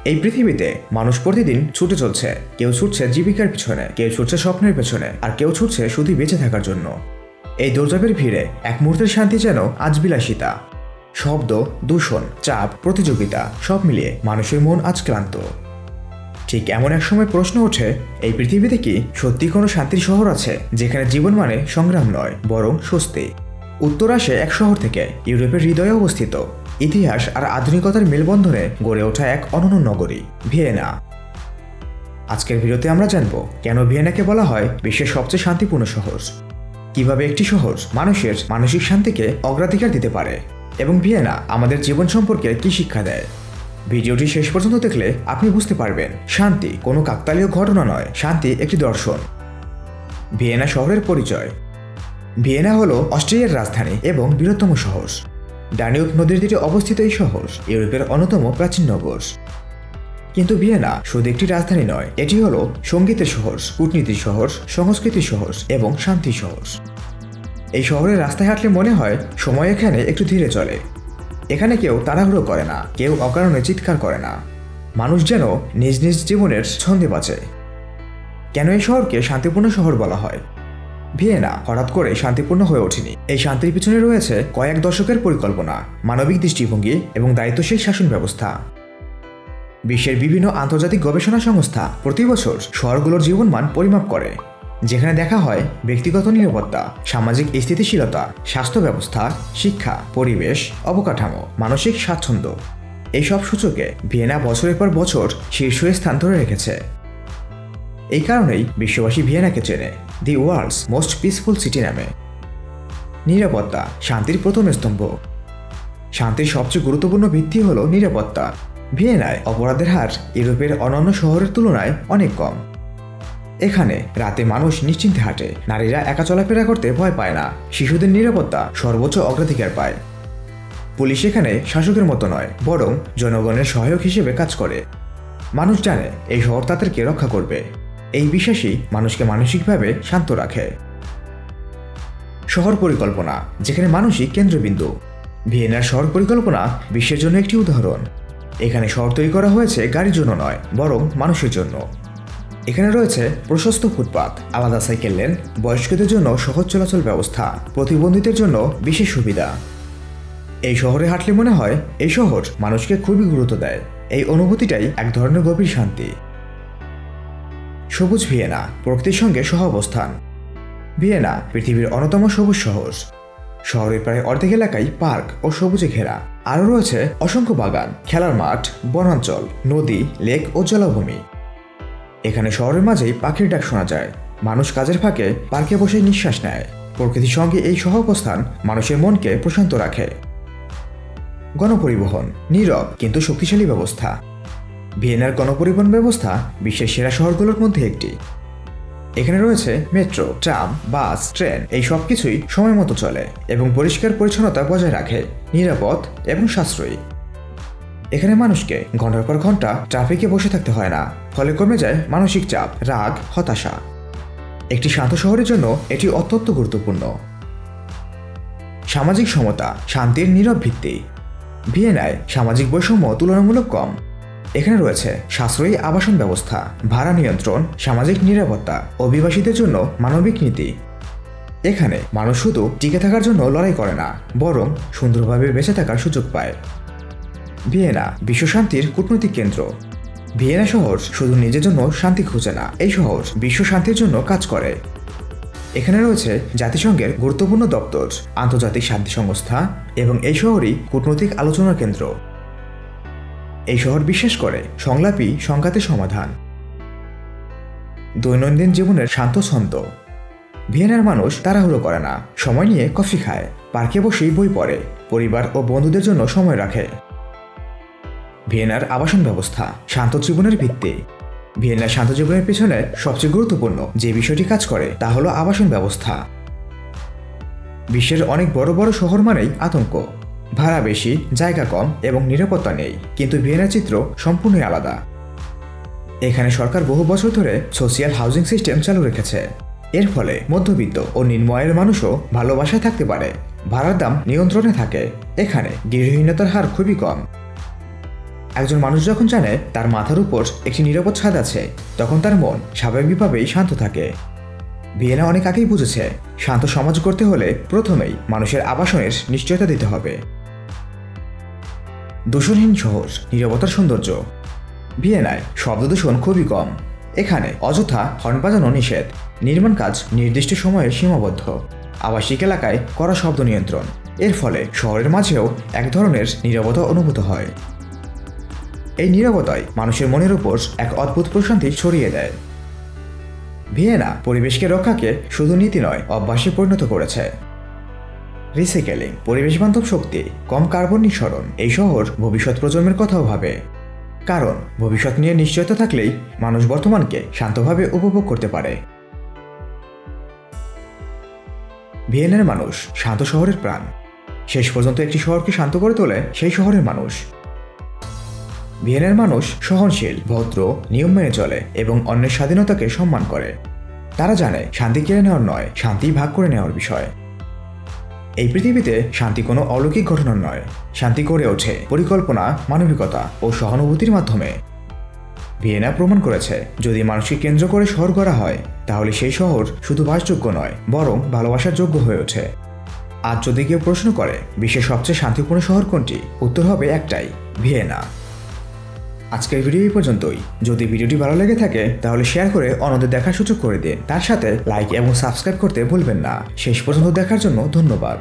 এই পৃথিবীতে মানুষ প্রতিদিন ছুটে চলছে। কেউ ছুটছে জীবিকার পিছনে, কেউ ছুটছে স্বপ্নের পেছনে, আর কেউ ছুটছে শুধু বেঁচে থাকার জন্য। এই দৌড়ঝাঁপের ভিড়ে এক মুহূর্তের শান্তি যেন আজ বিলাসিতা। শব্দ, দূষণ, চাপ, প্রতিযোগিতা সব মিলিয়ে মানুষের মন আজ ক্লান্ত। ঠিক এমন এক সময় প্রশ্ন ওঠে, এই পৃথিবীতে কি সত্যি কোনো শান্তির শহর আছে যেখানে জীবন মানে সংগ্রাম নয় বরং স্বস্তি? উত্তর আসে এক শহর থেকে, ইউরোপের হৃদয়ে অবস্থিত, ইতিহাস আর আধুনিকতার মেলবন্ধনে গড়ে ওঠা এক অনন্য নগরী, ভিয়েনা। আজকের ভিডিওতে আমরা জানব কেন ভিয়েনাকে বলা হয় বিশ্বের সবচেয়ে শান্তিপূর্ণ শহর, কিভাবে একটি শহর মানুষের মানসিক শান্তিকে অগ্রাধিকার দিতে পারে, এবং ভিয়েনা আমাদের জীবন সম্পর্কে কি শিক্ষা দেয়। ভিডিওটি শেষ পর্যন্ত দেখলে আপনি বুঝতে পারবেন শান্তি কোনো কাকতালীয় ঘটনা নয়, শান্তি একটি দর্শন। ভিয়েনা শহরের পরিচয়। ভিয়েনা হলো অস্ট্রিয়ার রাজধানী এবং বৃহত্তম শহর। ডানিউব নদীর তীরে অবস্থিত এই শহর ইউরোপের অন্যতম প্রাচীন নগর। কিন্তু ভিয়েনা শুধু একটি রাজধানী নয়, এটি হলো সঙ্গীতের শহর, কূটনীতির শহর, সংস্কৃতির শহর এবং শান্তির শহর। এই শহরের রাস্তায় হাঁটলে মনে হয় সময় এখানে একটু ধীরে চলে। এখানে কেউ তাড়াহুড়ো করে না, কেউ অকারণে চিৎকার করে না। মানুষ যেন নিজ নিজ জীবনের ছন্দে বাঁচে। কেন এই শহরকে শান্তিপূর্ণ শহর বলা হয়? ভিয়েনা হঠাৎ করে শান্তিপূর্ণ হয়ে ওঠেনি। এই শান্তির পিছনে রয়েছে কয়েক দশকের পরিকল্পনা, মানবিক দৃষ্টিভঙ্গি এবং দায়িত্বশীল শাসন ব্যবস্থা। বিশ্বের বিভিন্ন আন্তর্জাতিক গবেষণা সংস্থা প্রতি বছর শহরগুলোর জীবনমান পরিমাপ করে, যেখানে দেখা হয় ব্যক্তিগত নিরাপত্তা, সামাজিক স্থিতিশীলতা, স্বাস্থ্য ব্যবস্থা, শিক্ষা, পরিবেশ, অবকাঠামো, মানসিক স্বাচ্ছন্দ্য। এইসব সূচকে ভিয়েনা বছরের পর বছর শীর্ষ স্থান ধরে রেখেছে। এই কারণেই বিশ্ববাসী ভিয়েনাকে চেনে দি ওয়ার্ল্ডস মোস্ট পিসফুল সিটি নামে। নিরাপত্তা শান্তির প্রথম স্তম্ভ। শান্তির সবচেয়ে গুরুত্বপূর্ণ ভিত্তি হল নিরাপত্তা। ভিয়েনায় অপরাধের হার ইউরোপের অন্যান্য শহরের তুলনায় অনেক কম। এখানে রাতে মানুষ নিশ্চিন্তে হাঁটে, নারীরা একা চলাফেরা করতে ভয় পায় না, শিশুদের নিরাপত্তা সর্বোচ্চ অগ্রাধিকার পায়। পুলিশ এখানে শাসকের মতো নয়, বরং জনগণের সহায়ক হিসেবে কাজ করে। মানুষ জানে এই শহর তাদেরকে রক্ষা করবে। এই বিশ্বাসই মানুষকে মানসিকভাবে শান্ত রাখে। শহর পরিকল্পনা, যেখানে মানুষই কেন্দ্রবিন্দু। ভিয়েনার শহর পরিকল্পনা বিশ্বের জন্য একটি উদাহরণ। এখানে শহর তৈরি করা হয়েছে গাড়ির জন্য নয়, বরং মানুষের জন্য। এখানে রয়েছে প্রশস্ত ফুটপাত, আলাদা সাইকেল লেন, বয়স্কদের জন্য সহজ চলাচল ব্যবস্থা, প্রতিবন্ধীদের জন্য বিশেষ সুবিধা। এই শহরে হাঁটলে মনে হয় এই শহর মানুষকে খুবই গুরুত্ব দেয়। এই অনুভূতিটাই এক ধরনের গভীর শান্তি। সবুজ ভিয়েনা, প্রকৃতির সঙ্গে সহাবস্থান। ভিয়েনা পৃথিবীর অন্যতম সবুজ শহর। শহরের প্রায় অর্ধেক এলাকায় পার্ক ও সবুজে ঘেরা। আরও রয়েছে অসংখ্য বাগান, খেলার মাঠ, বনাঞ্চল, নদী, লেক ও জলাভূমি। এখানে শহরের মাঝেই পাখির ডাক শোনা যায়। মানুষ কাজের ফাঁকে পার্কে বসে নিঃশ্বাস নেয়। প্রকৃতির সঙ্গে এই সহাবস্থান মানুষের মনকে প্রশান্ত রাখে। গণপরিবহন নীরব কিন্তু শক্তিশালী ব্যবস্থা। ভিয়েনার গণপরিবহন ব্যবস্থা বিশ্বের সেরা শহরগুলোর মধ্যে একটি। এখানে রয়েছে মেট্রো, ট্রাম, বাস, ট্রেন, এই সব কিছুই সময় মতো চলে এবং পরিষ্কার পরিচ্ছন্নতা বজায় রাখে, নিরাপদ এবং সাশ্রয়ী। এখানে মানুষকে ঘন্টার পর ঘন্টা ট্রাফিকে বসে থাকতে হয় না, ফলে কমে যায় মানসিক চাপ, রাগ, হতাশা। একটি শান্ত শহরের জন্য এটি অত্যন্ত গুরুত্বপূর্ণ। সামাজিক সমতা শান্তির নীরব ভিত্তি। ভিয়েনায় সামাজিক বৈষম্য তুলনামূলক কম। এখানে রয়েছে সাশ্রয়ী আবাসন ব্যবস্থা, ভাড়া নিয়ন্ত্রণ, সামাজিক নিরাপত্তা, অভিবাসীদের জন্য মানবিক নীতি। এখানে মানুষ শুধু টিকে থাকার জন্য লড়াই করে না, বরং সুন্দরভাবে বেঁচে থাকার সুযোগ পায়। ভিয়েনা বিশ্ব শান্তির কূটনৈতিক কেন্দ্র। ভিয়েনা শহর শুধু নিজের জন্য শান্তি খুঁজে না, এই শহর বিশ্ব শান্তির জন্য কাজ করে। এখানে রয়েছে জাতিসংঘের গুরুত্বপূর্ণ দপ্তর, আন্তর্জাতিক শান্তি সংস্থা এবং এই শহরই কূটনৈতিক আলোচনার কেন্দ্র। এই শহর বিশ্বাস করে সংলাপই সংঘাতের সমাধান। দৈনন্দিন জীবনের শান্ত ছন্দ। ভিয়েনার মানুষ তাড়াহুড়ো করে না, সময় নিয়ে কফি খায়, পার্কে বসেই বই পড়ে, পরিবার ও বন্ধুদের জন্য সময় রাখে। ভিয়েনার আবাসন ব্যবস্থা শান্ত জীবনের ভিত্তি। ভিয়েনার শান্ত জীবনের পেছনে সবচেয়ে গুরুত্বপূর্ণ যে বিষয়টি কাজ করে তা হলো আবাসন ব্যবস্থা। বিশ্বের অনেক বড় বড় শহর মানেই আতঙ্ক, ভাড়া বেশি, জায়গা কম এবং নিরাপত্তা নেই। কিন্তু ভিয়েনার চিত্র সম্পূর্ণই আলাদা। এখানে সরকার বহু বছর ধরে সোশিয়াল হাউজিং সিস্টেম চালু রেখেছে। এর ফলে মধ্যবিত্ত ও নিম্ন আয়ের মানুষও ভালোবাসায় থাকতে পারে। ভাড়ার দাম নিয়ন্ত্রণে থাকে। এখানে গৃহহীনতার হার খুবই কম। একজন মানুষ যখন জানে তার মাথার উপর একটি নিরাপদ ছাদ আছে, তখন তার মন স্বাভাবিকভাবেই শান্ত থাকে। ভিয়েনা অনেক আগেই বুঝেছে, শান্ত সমাজ করতে হলে প্রথমেই মানুষের আবাসনের নিশ্চয়তা দিতে হবে। দূষণহীন শহর, নীরবতার সৌন্দর্য। ভিয়েনায় শব্দ দূষণ খুবই কম। এখানে অযথা হর্ন বাজানো নিষেধ, নির্মাণ কাজ নির্দিষ্ট সময়ে সীমাবদ্ধ, আবাসিক এলাকায় কড়া শব্দ নিয়ন্ত্রণ। এর ফলে শহরের মাঝেও এক ধরনের নীরবতা অনুভূত হয়। এই নীরবতায় মানুষের মনের উপর এক অদ্ভুত প্রশান্তি ছড়িয়ে দেয়। ভিয়েনা পরিবেশকে রক্ষাকে শুধু নীতি নয়, অভ্যাসে পরিণত করেছে। রিসাইকেলিং, পরিবেশ বান্ধব শক্তি, কম কার্বন নিঃসরণ। এই শহর ভবিষ্যৎ প্রজন্মের কথাও ভাবে, কারণ ভবিষ্যৎ নিয়ে নিশ্চয়তা থাকলেই মানুষ বর্তমানকে শান্তভাবে উপভোগ করতে পারে। ভিয়েনার মানুষ শান্ত শহরের প্রাণ। শেষ পর্যন্ত একটি শহরকে শান্ত করে তোলে সেই শহরের মানুষ। ভিয়েনার মানুষ সহনশীল, ভদ্র, নিয়ম মেনে চলে এবং অন্যের স্বাধীনতাকে সম্মান করে। তারা জানে শান্তি কেড়ে নেওয়ার নয়, শান্তি ভাগ করে নেওয়ার বিষয়। এই পৃথিবীতে শান্তি কোনো অলৌকিক ঘটনা নয়, শান্তি গড়ে ওঠে পরিকল্পনা, মানবিকতা ও সহানুভূতির মাধ্যমে। ভিয়েনা প্রমাণ করেছে, যদি মানুষকে কেন্দ্র করে শহর গড়া হয়, তাহলে সেই শহর শুধু বাসযোগ্য নয়, বরং ভালোবাসার যোগ্য হয়ে ওঠে। আজ যদি কেউ প্রশ্ন করে বিশ্বের সবচেয়ে শান্তিপূর্ণ শহর কোনটি, উত্তর হবে একটাই, ভিয়েনা। আজকের ভিডিও এই পর্যন্তই। যদি ভিডিওটি ভালো লেগে থাকে তাহলে শেয়ার করে অন্যদের দেখার সুযোগ করে দিন। তার সাথে লাইক এবং সাবস্ক্রাইব করতে ভুলবেন না। শেষ পর্যন্ত দেখার জন্য ধন্যবাদ।